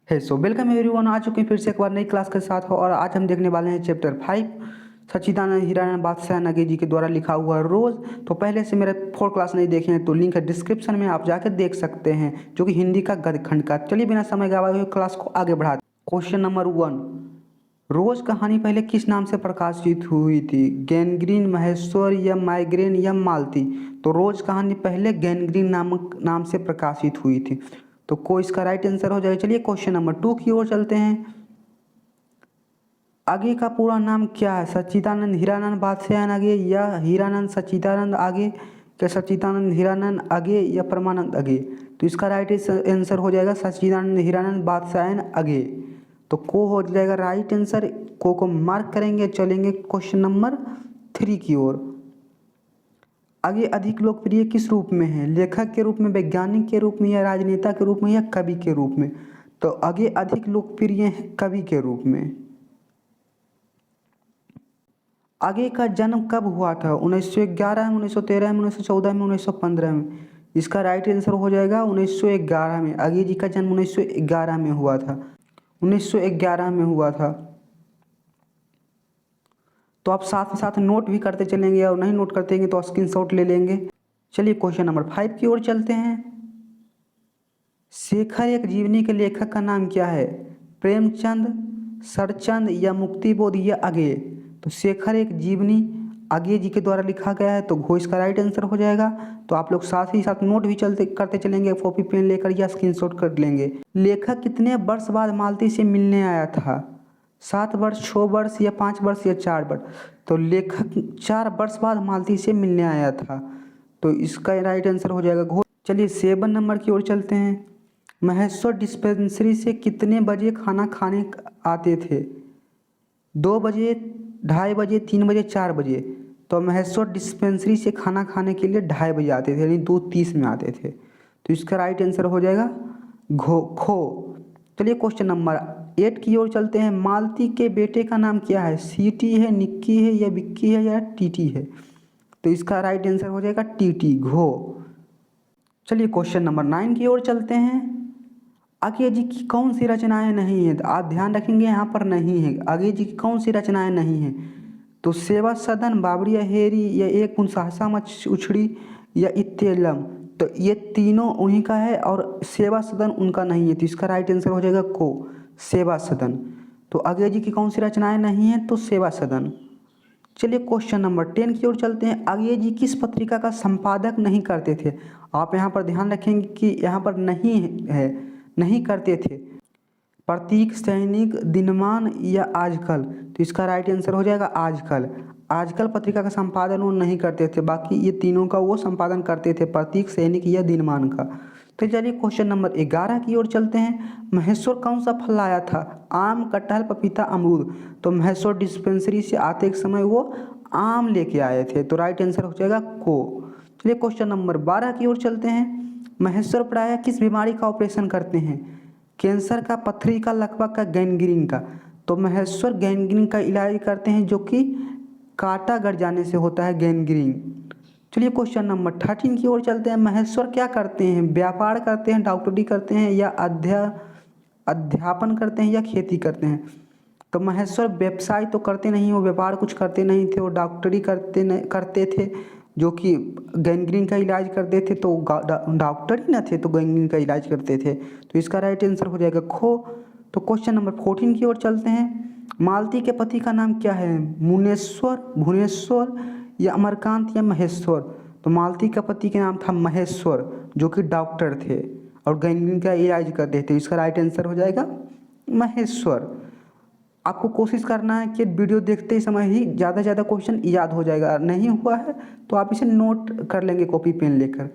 है so welcome everyone. आ चुके हैं फिर से एक बार नई क्लास के साथ हो और आज हम देखने वाले हैं चैप्टर 5 सच्चिदानंद हीरानंद बादशाह नगे जी के द्वारा लिखा हुआ रोज। तो पहले से मेरे 4 क्लास नहीं देखे हैं तो लिंक है डिस्क्रिप्शन में, आप जाकर देख सकते हैं, जो कि हिंदी का गद्य खंड का। चलिए बिना समय गवाए हुए क्लास को आगे बढ़ाते। क्वेश्चन नंबर 1, रोज कहानी पहले किस नाम से प्रकाशित हुई थी? गैंग्रीन, महेश्वर या माइग्रेन या मालती? तो रोज कहानी पहले गैंग्रीन नामक नाम से प्रकाशित हुई थी, तो कोई इसका राइट आंसर हो जाएगा। चलिए क्वेश्चन नंबर 2 की ओर चलते हैं। आगे का पूरा नाम क्या है? सच्चिदानंद हीरानंद बादशाह आगे या हीरानंद सच्चिदानंद आगे या सच्चिदानंद हीरानंद आगे या परमानंद आगे? तो इसका राइट आंसर हो जाएगा सच्चिदानंद हीरानंद बादशाह आगे। तो को हो जाएगा राइट आंसर। को मार्क करेंगे। चलेंगे क्वेश्चन नंबर 3 की ओर। आगे अधिक लोकप्रिय किस रूप में है? लेखक के रूप में, वैज्ञानिक के रूप में या राजनेता के रूप में या कवि के रूप में? तो आगे अधिक लोकप्रिय है कवि के रूप में। आगे का जन्म कब हुआ था? 1911 में, 1913 में, 1914 में, 1915 में? इसका राइट आंसर हो जाएगा 1911 में। आगे जी का जन्म 1911 में हुआ था। 1911 में हुआ था। तो आप साथ ही साथ नोट भी करते चलेंगे और नहीं नोट करते हैं तो स्क्रीनशॉट ले लेंगे। चलिए क्वेश्चन नंबर 5 की ओर चलते हैं। शेखर एक जीवनी के लेखक का नाम क्या है? प्रेमचंद, शरचंद या मुक्तिबोध या आगे? तो शेखर एक जीवनी आगे जी के द्वारा लिखा गया है, तो घो इसका राइट आंसर हो जाएगा। तो आप लोग साथ ही साथ नोट भी चलते करते चलेंगे, कॉपी पेन लेकर या स्क्रीनशॉट कर लेंगे। लेखक कितने वर्ष बाद मालती से मिलने आया था? 7 वर्ष, 6 वर्ष या 5 वर्ष या 4 वर्ष? तो लेखक 4 वर्ष बाद मालती से मिलने आया था, तो इसका राइट आंसर हो जाएगा घो। चलिए 7 नंबर की ओर चलते हैं। महेश्वर डिस्पेंसरी से कितने बजे खाना खाने आते थे? 2 बजे, 2:30 बजे, 3 बजे, 4 बजे? तो महेश्वर डिस्पेंसरी से खाना खाने के लिए 2:30 बजे आते थे, यानी 2:30 में आते थे, तो इसका राइट आंसर हो जाएगा खो। चलिए क्वेश्चन नंबर 8 की ओर चलते हैं। मालती के बेटे का नाम क्या है? सीटी है, निक्की है या विक्की है या टीटी है? तो इसका राइट आंसर हो जाएगा टीटी, घो। चलिए क्वेश्चन नंबर 9 की ओर चलते हैं। आगे जी की कौन सी रचनाएं नहीं है? तो आप ध्यान रखेंगे यहाँ पर नहीं है। आगे जी की कौन सी रचनाएं नहीं है? तो सेवा सदन, बाबरिया हेरी या एक सहसा मच उछड़ी या इत्तेलम? तो ये तीनों उन्हीं का है और सेवा सदन उनका नहीं है, तो इसका राइट आंसर हो जाएगा को, सेवा सदन। तो आगे जी की कौन सी रचनाएं नहीं है? तो सेवा सदन। चलिए क्वेश्चन नंबर 10 की ओर चलते हैं। आगे जी किस पत्रिका का संपादक नहीं करते थे? आप यहाँ पर ध्यान रखेंगे कि यहाँ पर नहीं है, नहीं करते थे। प्रतीक, सैनिक, दिनमान या आजकल? तो इसका राइट आंसर हो जाएगा आजकल। आजकल पत्रिका का संपादन वो नहीं करते थे, बाकी ये तीनों का वो संपादन करते थे, प्रतीक, सैनिक या दिनमान का। तो चलिए क्वेश्चन नंबर 11 की ओर चलते हैं। महेश्वर कौन सा फल लाया था? आम, कटहल, पपीता, अमरूद? तो महेश्वर डिस्पेंसरी से आते एक समय वो आम लेके आए थे, तो राइट आंसर हो जाएगा को। चलिए क्वेश्चन नंबर 12 की ओर चलते हैं। महेश्वर प्रायः किस बीमारी का ऑपरेशन करते हैं? कैंसर का, पथरी का, लकवा का, गैंग्रीन का? तो महेश्वर गैंग्रीन का इलाज करते हैं, जो कि कांटा गड़ जाने से होता है गैंग्रीन। चलिए क्वेश्चन नंबर 13 की ओर चलते हैं। महेश्वर क्या करते हैं? व्यापार करते हैं, डॉक्टरी करते हैं या अध्यापन करते हैं या खेती करते हैं? तो महेश्वर व्यवसाय तो करते नहीं, वो व्यापार कुछ करते नहीं थे, वो डॉक्टरी करते थे, जो कि गैंग्रीन का इलाज करते थे। तो डॉक्टर ही ना थे तो गैंग्रीन का इलाज करते थे, तो इसका राइट आंसर हो जाएगा खो। तो क्वेश्चन नंबर 14 की ओर चलते हैं। मालती के पति का नाम क्या है? मुनेश्वर, भुवनेश्वर या अमरकांत या महेश्वर? तो मालती का पति का नाम था महेश्वर, जो कि डॉक्टर थे और गैंग्रीन का इलाज करते थे, इसका राइट आंसर हो जाएगा महेश्वर। आपको कोशिश करना है कि वीडियो देखते ही समय ही ज़्यादा से ज़्यादा क्वेश्चन याद हो जाएगा। नहीं हुआ है तो आप इसे नोट कर लेंगे कॉपी पेन लेकर।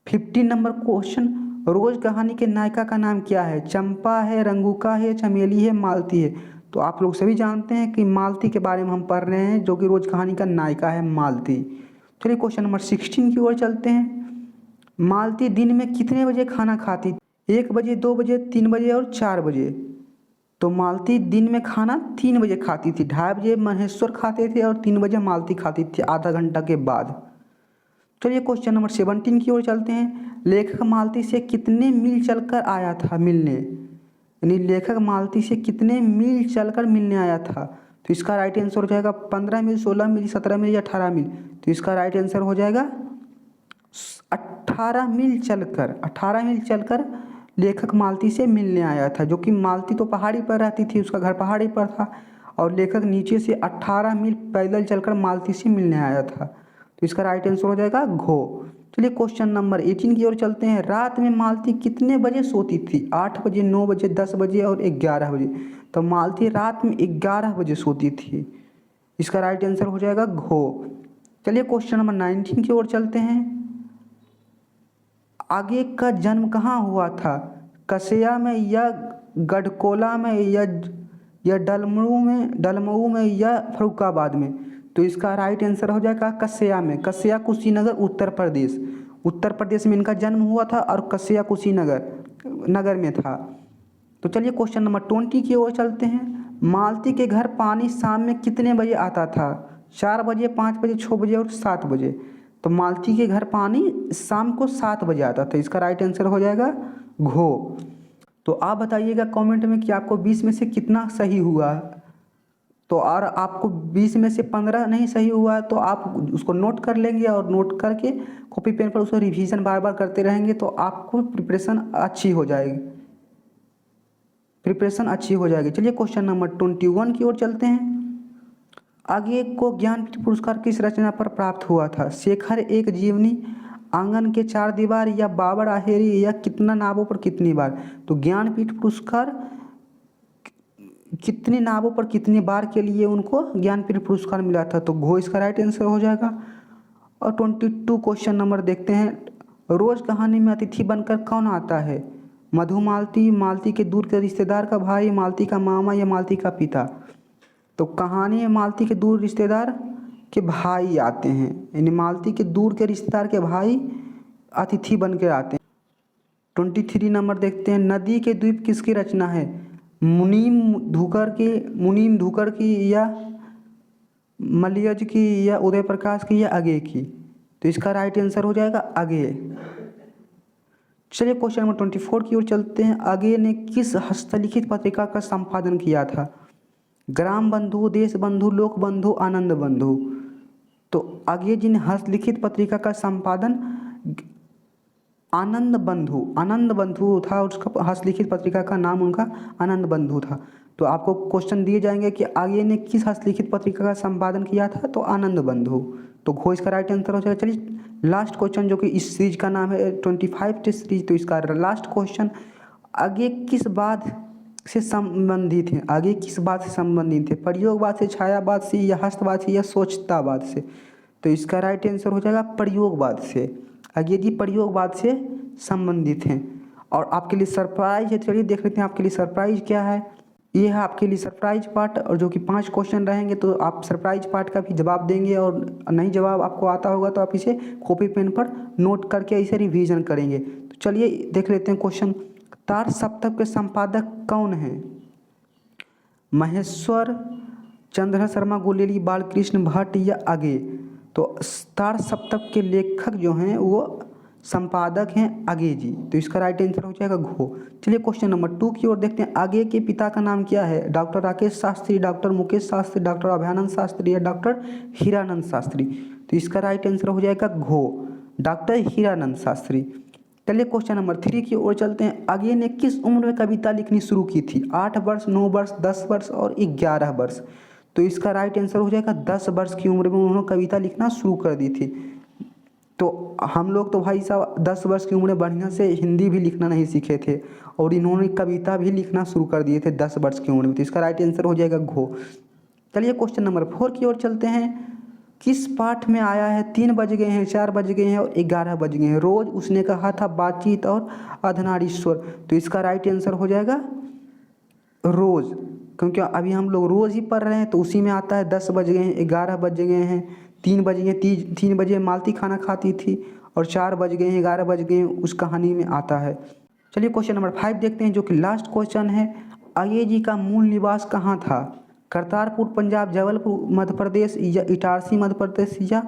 15 नंबर क्वेश्चन। रोज कहानी के नायिका का नाम क्या है? चंपा है, रंगूका है, चमेली है, मालती है? तो आप लोग सभी जानते हैं कि मालती के बारे में हम पढ़ रहे हैं, जो कि रोज कहानी का नायिका है मालती। चलिए क्वेश्चन नंबर 16 की ओर चलते हैं। मालती दिन में कितने बजे खाना खाती? 1 बजे, 2 बजे, 3 बजे और 4 बजे? तो मालती दिन में खाना 3 बजे खाती थी। 2:30 बजे महेश्वर खाते थे और 3 बजे मालती खाती थी, आधा घंटा के बाद। चलिए क्वेश्चन नंबर 17 की ओर चलते हैं। लेखक मालती से कितने मील चलकर आया था मिलने? यानी लेखक मालती से कितने मील चलकर मिलने आया था। तो इसका राइट आंसर हो जाएगा 15 मील, 16 मील, 17 मील या 18 मील। तो इसका राइट आंसर हो जाएगा 18 मील चलकर। 18 मील चलकर लेखक मालती से मिलने आया था, जो कि मालती तो पहाड़ी पर रहती थी, उसका घर पहाड़ी पर था, और लेखक नीचे से 18 मील पैदल चलकर मालती से मिलने आया था। तो इसका राइट आंसर हो जाएगा घो। चलिए क्वेश्चन नंबर 18 की ओर चलते हैं। रात में मालती कितने बजे सोती थी? 8 बजे, 9 बजे, 10 बजे और 11 बजे। तो मालती रात में 11 बजे सोती थी। इसका राइट आंसर हो जाएगा घो। चलिए क्वेश्चन नंबर 19 की ओर चलते हैं। आगे का जन्म कहाँ हुआ था? कसिया में या गढ़कोला में या डलमऊ में या फर्रुखाबाद में? तो इसका राइट आंसर हो जाएगा कसिया में। कसिया कुशीनगर उत्तर प्रदेश। उत्तर प्रदेश में इनका जन्म हुआ था और कसिया कुशीनगर में था। तो चलिए क्वेश्चन नंबर 20 की ओर चलते हैं। मालती के घर पानी शाम में कितने बजे आता था? 4 बजे, 5 बजे, 6 बजे और 7 बजे। तो मालती के घर पानी शाम को 7 बजे आता था। इसका राइट आंसर हो जाएगा घो। तो आप बताइएगा कमेंट में कि आपको 20 में से कितना सही हुआ। तो और आपको 20 में से 15 नहीं सही हुआ तो आप उसको नोट कर लेंगे, और नोट करके कॉपी पेन पर उसको रिवीजन बार बार करते रहेंगे तो आपको प्रिपरेशन अच्छी हो जाएगी। चलिए क्वेश्चन नंबर 21 की ओर चलते हैं। आगे को ज्ञानपीठ पुरस्कार किस रचना पर प्राप्त हुआ था? शेखर एक जीवनी, आंगन के 4 दीवार या बाबर आहेरी या कितना नावों पर कितनी बार? तो ज्ञानपीठ पुरस्कार कितने नावों पर कितनी बार के लिए उनको ज्ञानपीठ पुरस्कार मिला था? तो घो इसका राइट आंसर हो जाएगा। और 22 क्वेश्चन नंबर देखते हैं। रोज कहानी में अतिथि बनकर कौन आता है? मधुमालती, मालती के दूर के रिश्तेदार का भाई, मालती का मामा या मालती का पिता? तो कहानी में मालती के दूर रिश्तेदार के भाई आते हैं, यानी मालती के दूर के रिश्तेदार के भाई अतिथि बनकर आते हैं। 23 नंबर देखते हैं। नदी के द्वीप किसकी रचना है? मुनीम धुकर की या मलियज की या उदय प्रकाश की या अगे की? तो इसका राइट आंसर हो जाएगा अगे। चलिए क्वेश्चन नंबर 24 की ओर चलते हैं। अगे ने किस हस्तलिखित पत्रिका का संपादन किया था? ग्राम बंधु, देश बंधु, लोक बंधु, आनंद बंधु? तो अगे जी ने हस्तलिखित पत्रिका का संपादन आनंद बंधु था, उसका हस्तलिखित पत्रिका का नाम उनका आनंद बंधु था। तो आपको क्वेश्चन दिए जाएंगे कि आगे ने किस हस्तलिखित पत्रिका का संपादन किया था? तो आनंद बंधु। तो घो इसका राइट आंसर हो जाएगा। चलिए लास्ट क्वेश्चन, जो कि इस सीरीज का नाम है 25 टेस्ट सीरीज। तो इसका लास्ट क्वेश्चन, आगे किस बात से संबंधित हैं? आगे किस बात से संबंधित है? प्रयोगवाद से, छायावाद से या हस्तवाद से या स्वच्छतावाद से? तो इसका राइट आंसर हो जाएगा प्रयोगवाद से। आगे जी प्रयोगवाद से संबंधित हैं। और आपके लिए सरप्राइज है, चलिए देख लेते हैं आपके लिए सरप्राइज क्या है। ये है आपके लिए सरप्राइज पार्ट, और जो कि 5 क्वेश्चन रहेंगे तो आप सरप्राइज पार्ट का भी जवाब देंगे, और नहीं जवाब आपको आता होगा तो आप इसे कॉपी पेन पर नोट करके इसे रिवीजन करेंगे। तो चलिए देख लेते हैं क्वेश्चन। तार सप्तक के संपादक कौन हैं? महेश्वर चंद्र शर्मा, गुलेरी, बालकृष्ण भट्ट या अगे? तो तार सप्तक के लेखक जो हैं वो संपादक हैं अगे जी। तो इसका राइट आंसर हो जाएगा घो। चलिए क्वेश्चन नंबर 2 की ओर देखते हैं। आगे के पिता का नाम क्या है? Doctor Rakesh Shastri, doctor Mukesh Shastri, doctor Abhayanand Shastri या डॉक्टर हीरानंद शास्त्री? तो इसका राइट आंसर हो जाएगा घो, डॉक्टर हीरानंद शास्त्री। चलिए क्वेश्चन नंबर 3 की ओर चलते हैं। आगे ने किस उम्र में कविता लिखनी शुरू की थी? 8 वर्ष, 9 वर्ष, 10 वर्ष और 11 वर्ष? तो इसका राइट आंसर हो जाएगा 10 वर्ष की उम्र में उन्होंने कविता लिखना शुरू कर दी थी। तो हम लोग तो भाई साहब 10 वर्ष की उम्र में बढ़िया से हिंदी भी लिखना नहीं सीखे थे, और इन्होंने कविता भी लिखना शुरू कर दिए थे 10 वर्ष की उम्र में। तो इसका राइट आंसर हो जाएगा घो। चलिए क्वेश्चन नंबर 4 की ओर चलते हैं। किस पाठ में आया है 3 बज गए हैं, 4 बज गए हैं और 11 बज गए हैं? रोज, उसने कहा था, बातचीत और अर्धनारीश्वर? तो इसका राइट आंसर हो जाएगा रोज, क्योंकि अभी हम लोग रोज ही पढ़ रहे हैं तो उसी में आता है 10 बज गए हैं, 11 बज गए हैं, 3 बज गए। 3 बजे मालती खाना खाती थी, और 4 बज गए हैं, 11 बज गए हैं, उस कहानी में आता है। चलिए क्वेश्चन नंबर 5 देखते हैं, जो कि लास्ट क्वेश्चन है। अगे जी का मूल निवास कहाँ था? करतारपुर पंजाब, जबलपुर मध्य प्रदेश या इटारसी मध्य प्रदेश या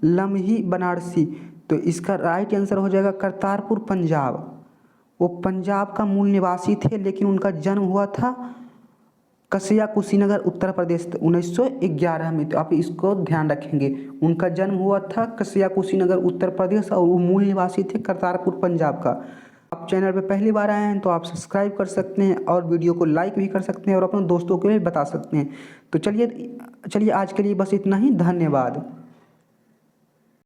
लम्ही बनारसी? तो इसका राइट आंसर हो जाएगा करतारपुर पंजाब। वो पंजाब का मूल निवासी थे, लेकिन उनका जन्म हुआ था कसिया कुशीनगर उत्तर प्रदेश 1911 में। तो आप इसको ध्यान रखेंगे, उनका जन्म हुआ था कसिया कुशीनगर उत्तर प्रदेश और वो मूल निवासी थे करतारपुर पंजाब का। आप चैनल पे पहली बार आए हैं तो आप सब्सक्राइब कर सकते हैं और वीडियो को लाइक भी कर सकते हैं और अपने दोस्तों को भी बता सकते हैं। तो चलिए आज के लिए बस इतना ही, धन्यवाद।